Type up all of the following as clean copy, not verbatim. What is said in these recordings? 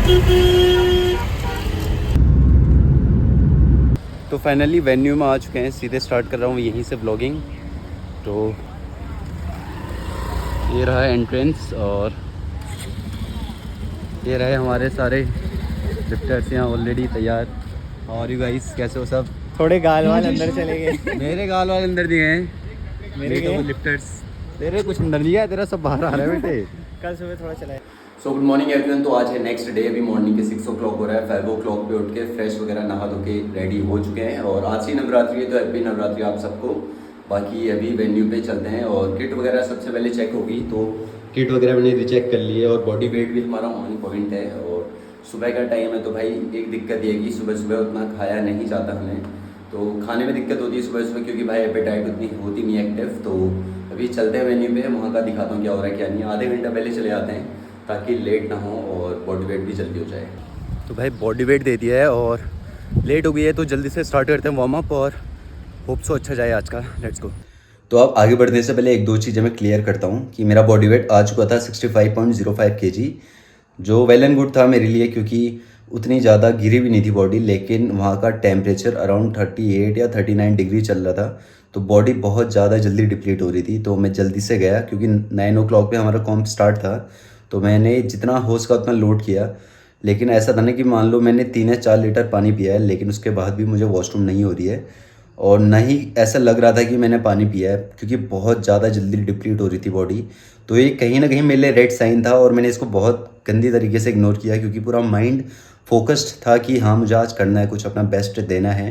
तो finally venue में आ चुके हैं, सीधे स्टार्ट कर रहा हूँ यहीं से व्लॉगिंग। तो ये रहा एंट्रेंस और ये रहे हमारे सारे लिफ्टर्स यहाँ ऑलरेडी तैयार। और यू गाइस कैसे हो सब? थोड़े गाल वाल अंदर चले गए। मेरे गाल वाल अंदर दिए हैं, मेरे तो लिफ्टर्स। तेरे कुछ अंदर नहीं है, तेरा सब बाहर आ रहा है बेटे। कल सुबह थोड़ा चला है। So good morning everyone. तो आज है नेक्स्ट डे, अभी मॉर्निंग के 6 o'clock हो रहा है। 5 o'clock पे उठ के फ्रेश वगैरह नहा धो के रेडी हो चुके हैं और आज ही नवरात्रि है, तो हैप्पी नवरात्रि आप सबको। बाकी अभी वेन्यू पे चलते हैं और किट वगैरह सबसे पहले चेक होगी, तो किट वगैरह मैंने रिचेक कर ली है और बॉडी वेट भी हमारा ऑन पॉइंट है। और सुबह का टाइम है तो भाई एक दिक्कत ये है कि सुबह सुबह उतना खाया नहीं जाता हमें, तो खाने में दिक्कत होती है सुबह सुबह, क्योंकि भाई एपेटाइट उतनी होती नहीं एक्टिव। तो अभी चलते हैं वेन्यू पे, वहाँ का दिखाता हूँ क्या हो रहा है क्या नहीं। आधे घंटा पहले चले जाते हैं ताकि लेट ना हो और बॉडी वेट भी जल्दी हो जाए। तो भाई बॉडी वेट दे दिया है और लेट हो गई है, तो जल्दी से स्टार्ट करते हैं वार्म अप और होप सो अच्छा जाए आज का। Let's go. तो अब आगे बढ़ने से पहले एक दो चीज़ें मैं क्लियर करता हूँ कि मेरा बॉडी वेट आ चुका था 65.05 kg, जो वेल एंड गुड था मेरे लिए, क्योंकि उतनी ज़्यादा गिरी भी नहीं थी बॉडी। लेकिन वहाँ का टेम्परेचर अराउंड 38 या 39 डिग्री चल रहा था, तो बॉडी बहुत ज़्यादा जल्दी डिप्लीट हो रही थी। तो मैं जल्दी से गया, क्योंकि 9 o'clock पे हमारा कॉम्प स्टार्ट था, तो मैंने जितना हो सका उतना लोड किया। लेकिन ऐसा था ना कि मान लो मैंने 3 या 4 लीटर पानी पिया है, लेकिन उसके बाद भी मुझे वॉशरूम नहीं हो रही है और ना ही ऐसा लग रहा था कि मैंने पानी पिया है, क्योंकि बहुत ज़्यादा जल्दी डिप्लीट हो रही थी बॉडी। तो ये कहीं ना कहीं मेरे लिए रेड साइन था और मैंने इसको बहुत गंदी तरीके से इग्नोर किया, क्योंकि पूरा माइंड फोकस्ड था कि हाँ मुझे आज करना है, कुछ अपना बेस्ट देना है।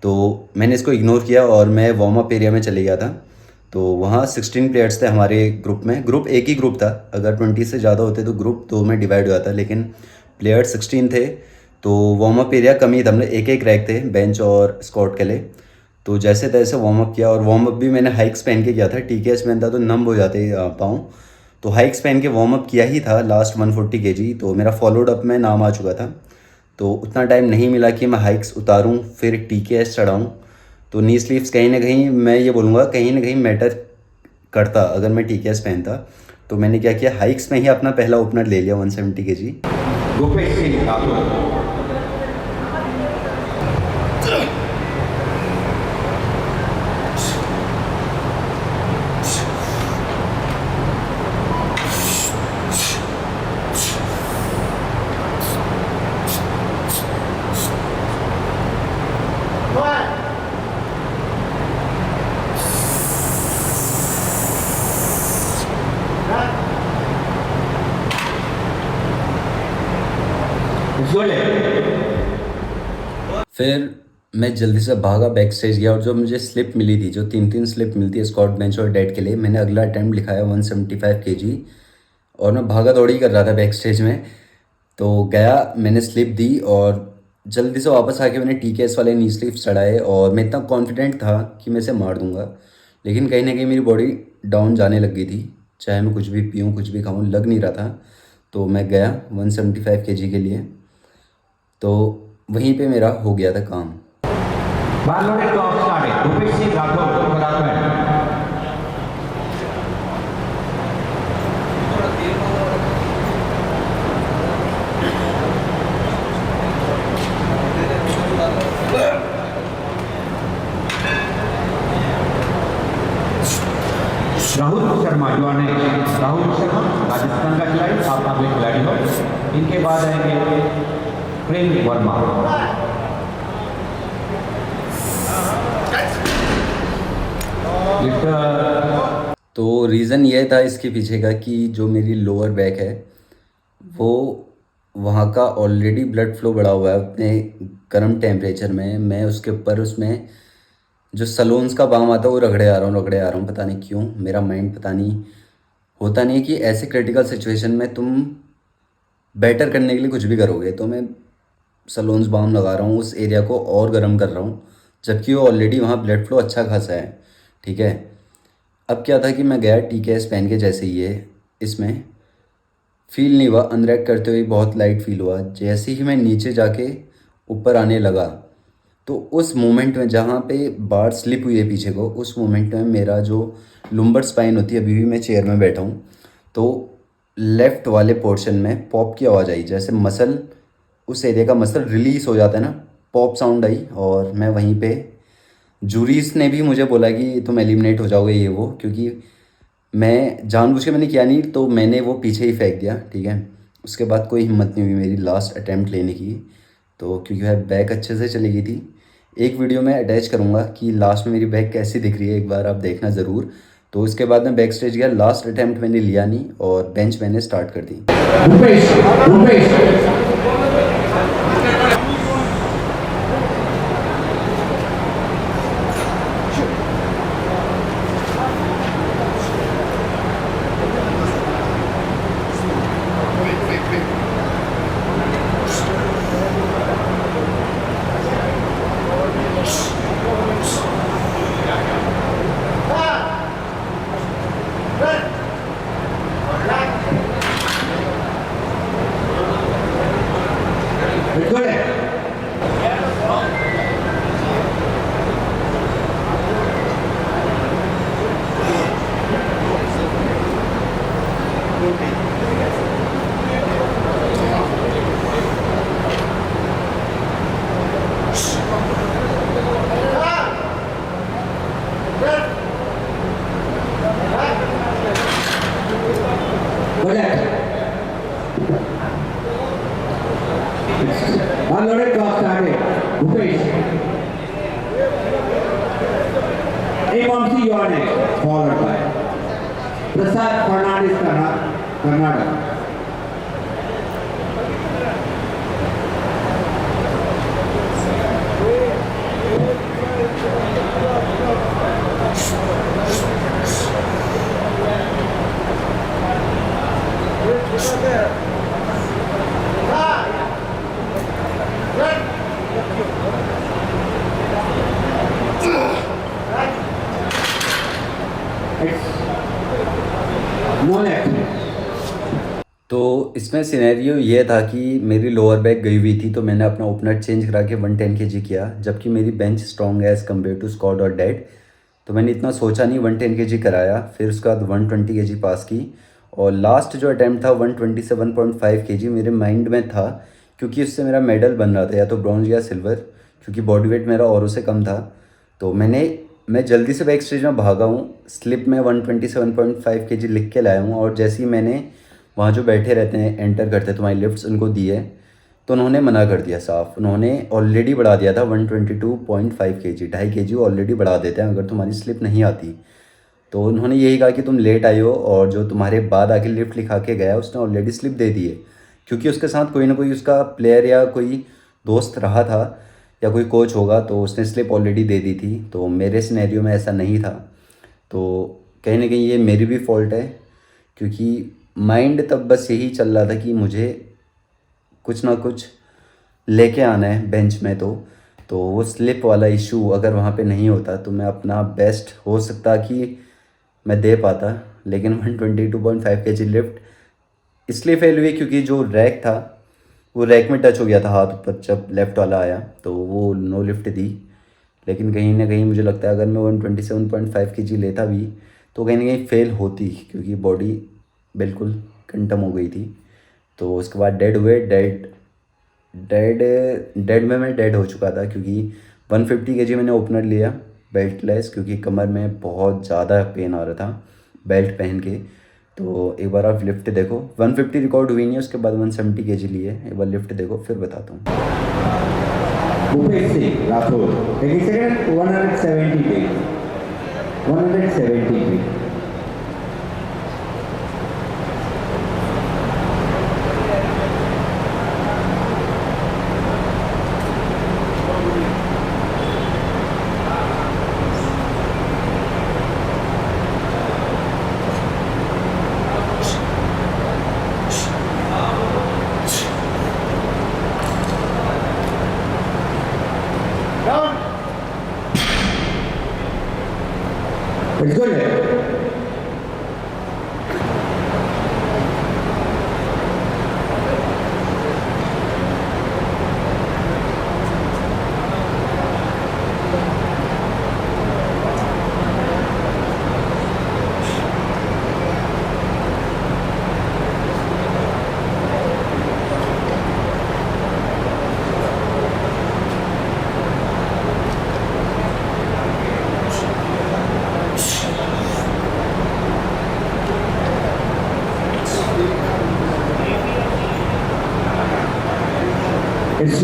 तो मैंने इसको इग्नोर किया और मैं वार्म अप एरिया में चले गया था। तो वहाँ 16 प्लेयर्स थे हमारे ग्रुप में। ग्रुप एक ही ग्रुप था, अगर 20 से ज़्यादा होते तो ग्रुप 2 में डिवाइड हुआ था, लेकिन प्लेयर 16 थे। तो वार्म अप एरिया कम ही था, मतलब एक एक रैक थे बेंच और स्क्वाट के लिए। तो जैसे तैसे वार्म अप किया और वार्म अप भी मैंने हाइक्स पहन के किया था। TKS पहनता तो नम हो जाते पाँव, तो हाइक्स पहन के वार्म अप किया ही था लास्ट 140 kg। तो मेरा फॉलोड अप में नाम आ चुका था, तो उतना टाइम नहीं मिला कि मैं हाइक्स उतारूं फिर TKS चढ़ाऊं। तो नी स्लीव्स कहीं ना कहीं मैं ये बोलूँगा कहीं ना कहीं मैटर करता अगर मैं TKS पहनता। तो मैंने क्या किया, हाइक्स में ही अपना पहला ओपनर ले लिया 170 kg। फिर मैं जल्दी से भागा, बैक स्टेज गया और जो मुझे स्लिप मिली थी, जो 3 स्लिप मिलती है स्क्वाट बेंच और डेड के लिए, मैंने अगला अटैम्प्ट लिखाया 175 kg और मैं भागा दौड़ी कर रहा था बैक स्टेज में। तो गया, मैंने स्लिप दी और जल्दी से वापस आके मैंने TKS वाले नी स्लीव चढ़ाए और मैं इतना कॉन्फिडेंट था कि मैं इसे मार दूंगा। लेकिन कहीं ना कहीं मेरी बॉडी डाउन जाने लग गई थी, चाहे मैं कुछ भी पीऊँ कुछ भी खाऊँ, लग नहीं रहा था। तो मैं गया 175 kg के लिए, तो वहीं पे मेरा हो गया था काम। राहुल शर्मा राहुल शर्मा राजस्थान का खिलाड़ी, आप आगे खिलाड़ी हो। इनके बाद आएंगे प्रेम वर्मा। तो रीज़न ये था इसके पीछे का कि जो मेरी लोअर बैक है वो वहाँ का ऑलरेडी ब्लड फ्लो बढ़ा हुआ है अपने गर्म टेम्परेचर में। मैं उसके ऊपर उसमें जो सलोन्स का बाम आता है वो रगड़े आ रहा हूँ, पता नहीं क्यों। मेरा माइंड पता नहीं, होता नहीं कि ऐसे क्रिटिकल सिचुएशन में तुम बेटर करने के लिए कुछ भी करोगे। तो मैं सलोन्स बाम लगा रहा हूँ, उस एरिया को और गर्म कर रहा हूँ, जबकि वो ऑलरेडी वहाँ ब्लड फ्लो अच्छा खासा है। ठीक है, अब क्या था कि मैं गया TKS पहन के, जैसे ही ये इसमें फील नहीं हुआ, अनरैक करते हुए बहुत लाइट फील हुआ। जैसे ही मैं नीचे जाके ऊपर आने लगा, तो उस मोमेंट में जहाँ पे बार स्लिप हुई है पीछे को, उस मोमेंट में मेरा जो लुम्बर स्पाइन होती है, अभी भी मैं चेयर में बैठा हूँ, तो लेफ़्ट वाले पोर्शन में पॉप की आवाज़ आई, जैसे मसल, उस एरिया का मसल रिलीज़ हो जाता है ना, पॉप साउंड आई। और मैं वहीं पे, जूरीस ने भी मुझे बोला कि तुम एलिमिनेट हो जाओगे ये वो, क्योंकि मैं जानबूझ के मैंने किया नहीं, तो मैंने वो पीछे ही फेंक दिया, ठीक है। उसके बाद कोई हिम्मत नहीं हुई मेरी लास्ट अटैम्प्ट लेने की, तो क्योंकि भाई बैक अच्छे से चली गई थी। एक वीडियो में अटैच करूँगा कि लास्ट में मेरी बैक कैसी दिख रही है, एक बार आप देखना ज़रूर। तो उसके बाद मैं बैक स्टेज गया, लास्ट अटैम्प्ट मैंने लिया नहीं और बेंच मैंने स्टार्ट कर दी। Rupesh Rupesh unloaded clock started. Rupesh. Vamsi, you are next, followed by Prasad Fernandez, Karnataka. No left. तो इसमें सिनेरियो ये था कि मेरी लोअर बैक गई हुई थी, तो मैंने अपना ओपनर चेंज करा के 110 kg किया, जबकि मेरी बेंच स्ट्रॉन्ग है एज़ कम्पेयर टू स्क्वाड और डेड। तो मैंने इतना सोचा नहीं, 110 kg कराया, फिर उसके बाद 120 kg पास की। और लास्ट जो अटैम्प्ट था 127.5 kg मेरे माइंड में था, क्योंकि उससे मेरा मेडल बन रहा था, या तो ब्रॉन्ज या सिल्वर, क्योंकि बॉडी वेट मेरा औरों से कम था। तो मैं जल्दी से बैक स्टेज में भागा हूँ, स्लिप में 127.5 kg लिख के लाया हूँ। और जैसे ही मैंने वहाँ जो बैठे रहते हैं, एंटर करते हैं तुम्हारी लिफ्ट्स, उनको दिए, तो उन्होंने मना कर दिया साफ। उन्होंने ऑलरेडी बढ़ा दिया था 122.5 kg, 2.5 kg ऑलरेडी बढ़ा देते हैं अगर तुम्हारी स्लिप नहीं आती। तो उन्होंने यही कहा कि तुम लेट आई हो, और जो तुम्हारे बाद आके लिफ्ट लिखा के गया उसने ऑलरेडी स्लिप दे दी है, क्योंकि उसके साथ कोई ना कोई उसका प्लेयर या कोई दोस्त रहा था या कोई कोच होगा, तो उसने स्लिप ऑलरेडी दे दी थी। तो मेरे सिनेरियो में ऐसा नहीं था, तो कहीं ना कहीं ये मेरी भी फॉल्ट है, क्योंकि माइंड तब बस यही चल रहा था कि मुझे कुछ ना कुछ लेके आना है बेंच में। तो वो स्लिप वाला इशू अगर वहाँ पे नहीं होता तो मैं अपना बेस्ट हो सकता कि मैं दे पाता, लेकिन 122.5 kg लिफ्ट इसलिए फेल हुई क्योंकि जो रैक था वो रैक में टच हो गया था हाथ ऊपर, जब लेफ़्ट वाला आया तो वो नो लिफ्ट दी। लेकिन कहीं ना कहीं मुझे लगता है अगर मैं 127.5 kg लेता भी तो कहीं ना कहीं फेल होती, क्योंकि बॉडी बिल्कुल कंटम हो गई थी। तो उसके बाद डेड हुए, डेड में मैं डेड हो चुका था, क्योंकि 150 kg मैंने ओपनर लिया बेल्टलेस, क्योंकि कमर में बहुत ज़्यादा पेन आ रहा था बेल्ट पहन के। तो एक बार आप लिफ्ट देखो, 150 रिकॉर्ड हुई नहीं, उसके बाद 170 kg लिए, एक बार लिफ्ट देखो फिर बताता हूँ। Rupesh Singh, Rathod. Taking second, 170 feet. 170 feet. It's good.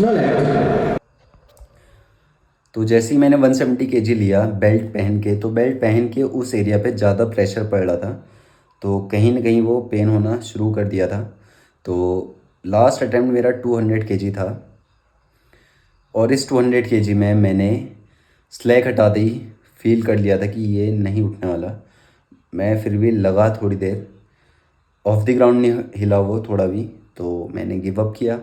personal act. तो जैसे ही मैंने 170 kg लिया बेल्ट पहन के, तो बेल्ट पहन के उस एरिया पे ज़्यादा प्रेशर पड़ रहा था, तो कहीं ना कहीं वो पेन होना शुरू कर दिया था। तो लास्ट अटेम्प्ट मेरा 200 kg था और इस 200 kg में मैंने स्लैग हटा दी, फील कर लिया था कि ये नहीं उठने वाला। मैं फिर भी लगा थोड़ी देर, ऑफ द ग्राउंड नहीं हिला वो थोड़ा भी, तो मैंने गिव अप किया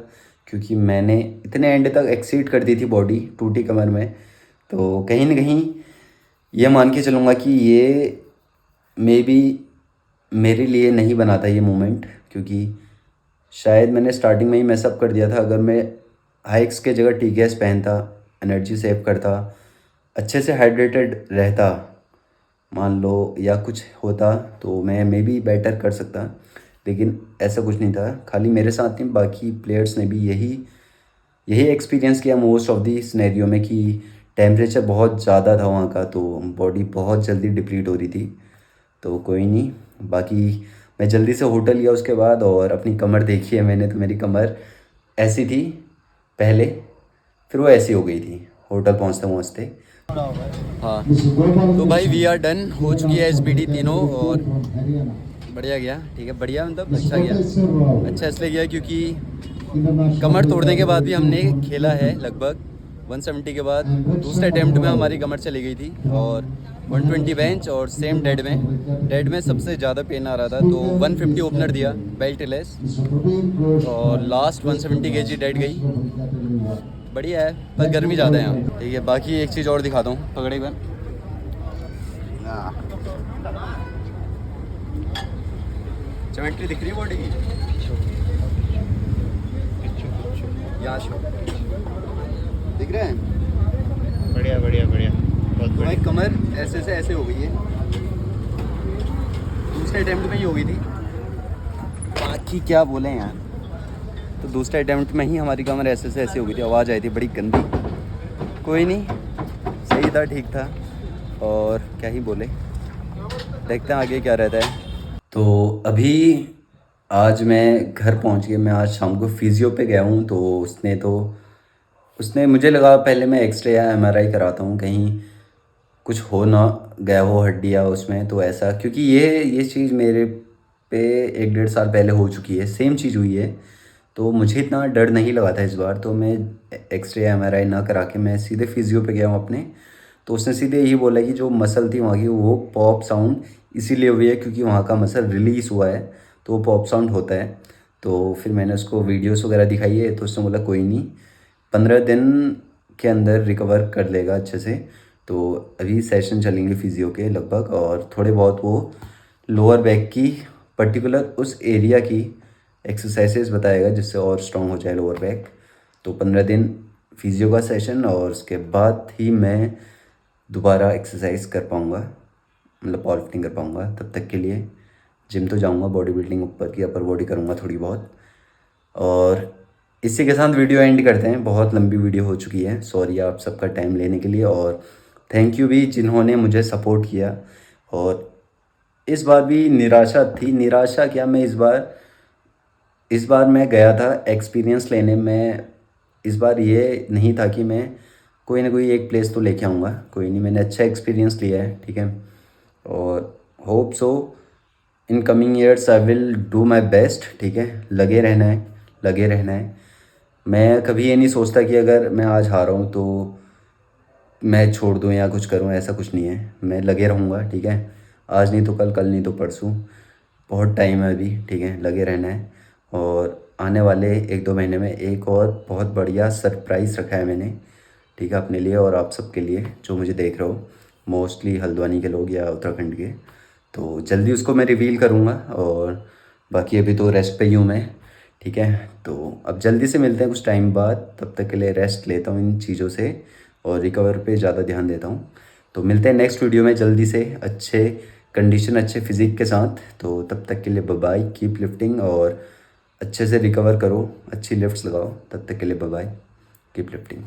क्योंकि मैंने इतने एंड तक एक्सीड कर दी थी बॉडी टूटी कमर में। तो कहीं ना कहीं ये मान के चलूँगा कि ये मे बी मेरे लिए नहीं बना था ये मोमेंट, क्योंकि शायद मैंने स्टार्टिंग में ही मैसअप कर दिया था। अगर मैं हाइक्स के जगह टी-गैस पहनता, एनर्जी सेव करता, अच्छे से हाइड्रेटेड रहता मान लो, या कुछ होता, तो मैं मे बी बेटर कर सकता। लेकिन ऐसा कुछ नहीं था, खाली मेरे साथ नहीं बाकी प्लेयर्स ने भी यही एक्सपीरियंस किया मोस्ट ऑफ दी सिनेरियो में कि टेम्परेचर बहुत ज़्यादा था वहाँ का, तो बॉडी बहुत जल्दी डिप्लीट हो रही थी। तो कोई नहीं, बाकी मैं जल्दी से होटल लिया उसके बाद, और अपनी कमर देखी है मैंने, तो मेरी कमर ऐसी थी पहले, फिर वो ऐसी हो गई थी होटल पहुँचते पहुँचते। हाँ, तो भाई वी आर डन, हो चुकी है SBD तीनों, और बढ़िया गया। ठीक है, बढ़िया मतलब अच्छा गया। अच्छा इसलिए गया क्योंकि कमर तोड़ने के बाद भी हमने खेला है लगभग 170 के बाद। दूसरे अटैम्प्ट में हमारी कमर चली गई थी, और 120 बेंच और सेम डेड में सबसे ज़्यादा पेन आ रहा था, तो 150 ओपनर दिया बेल्ट लेस, और लास्ट 170 kg डेड गई। बढ़िया है, पर गर्मी ज़्यादा है यहाँ। ठीक है, बाकी एक चीज़ और दिखाता हूँ, पकड़े बन। ज्योमेट्री दिख रही है बॉडी की, यहाँ दिख रहे हैं। बढ़िया बढ़िया बढ़िया, बहुत भाई बढ़िया। कमर ऐसे से ऐसे हो गई है, दूसरे अटेम्प्ट में ही हो गई थी। बाकी क्या बोले यार, तो दूसरे अटेम्प्ट में ही हमारी कमर ऐसे से ऐसे हो गई थी, आवाज़ आई थी बड़ी गंदी। कोई नहीं, सही था, ठीक था, और क्या ही बोले, देखते हैं आगे क्या रहता है। तो अभी आज मैं घर पहुंच गया। मैं आज शाम को फिजियो पे गया हूं, तो उसने मुझे लगा पहले मैं एक्सरे या MRI कराता हूं, कहीं कुछ हो ना गया हो हड्डी या उसमें, तो ऐसा, क्योंकि ये चीज़ मेरे पे 1-1.5 साल पहले हो चुकी है, सेम चीज़ हुई है, तो मुझे इतना डर नहीं लगा था इस बार। तो मैं एक्सरे या MRI ना करा के मैं सीधे फिजियो पे गया हूँ अपने। तो उसने सीधे यही बोला कि जो मसल थी वहाँ की, वो पॉप साउंड इसीलिए हुई है क्योंकि वहाँ का मसल रिलीज़ हुआ है, तो वो पॉप साउंड होता है। तो फिर मैंने उसको वीडियोस वगैरह दिखाई है, तो उसने बोला कोई नहीं, 15 दिन के अंदर रिकवर कर लेगा अच्छे से। तो अभी सेशन चलेंगे फिजियो के लगभग, और थोड़े बहुत वो लोअर बैक की पर्टिकुलर उस एरिया की एक्सरसाइजेस बताएगा जिससे और स्ट्रॉन्ग हो जाए लोअर बैक। तो 15 दिन फिजियो का सेशन, और उसके बाद ही मैं दोबारा एक्सरसाइज कर पाऊँगा, मतलब पावर लिफ्टिंग कर पाऊँगा। तब तक के लिए जिम तो जाऊँगा, बॉडी बिल्डिंग ऊपर की अपर बॉडी करूँगा थोड़ी बहुत। और इसी के साथ वीडियो एंड करते हैं, बहुत लंबी वीडियो हो चुकी है। सॉरी आप सबका टाइम लेने के लिए, और थैंक यू भी जिन्होंने मुझे सपोर्ट किया। और इस बार भी निराशा थी, निराशा क्या, मैं इस बार मैं गया था एक्सपीरियंस लेने में। इस बार ये नहीं था कि मैं कोई ना कोई एक प्लेस तो लेके आऊँगा, कोई नहीं, मैंने अच्छा एक्सपीरियंस लिया है, ठीक है। और hope so in coming years I will do my best, ठीक है। लगे रहना है। मैं कभी ये नहीं सोचता कि अगर मैं आज हारा हूँ तो मैं छोड़ दूँ या कुछ करूँ, ऐसा कुछ नहीं है। मैं लगे रहूँगा, ठीक है। आज नहीं तो कल नहीं तो परसों, बहुत टाइम है अभी, ठीक है। लगे रहना है, और आने वाले 1-2 महीने में एक और बहुत बढ़िया सरप्राइज़ रखा है मैंने, ठीक है, अपने लिए और आप सबके लिए जो मुझे देख रहे हो, मोस्टली हल्द्वानी के लोग या उत्तराखंड के। तो जल्दी उसको मैं रिवील करूँगा, और बाकी अभी तो रेस्ट पे ही हूँ मैं, ठीक है। तो अब जल्दी से मिलते हैं कुछ टाइम बाद, तब तक के लिए रेस्ट लेता हूँ इन चीज़ों से, और रिकवर पे ज़्यादा ध्यान देता हूँ। तो मिलते हैं नेक्स्ट वीडियो में जल्दी से, अच्छे कंडीशन, अच्छे फिजिक के साथ। तो तब तक के लिए बाय बाय, कीप लिफ्टिंग, और अच्छे से रिकवर करो, अच्छी लिफ्ट्स लगाओ। तब तक के लिए बाय बाय, कीप लिफ्टिंग।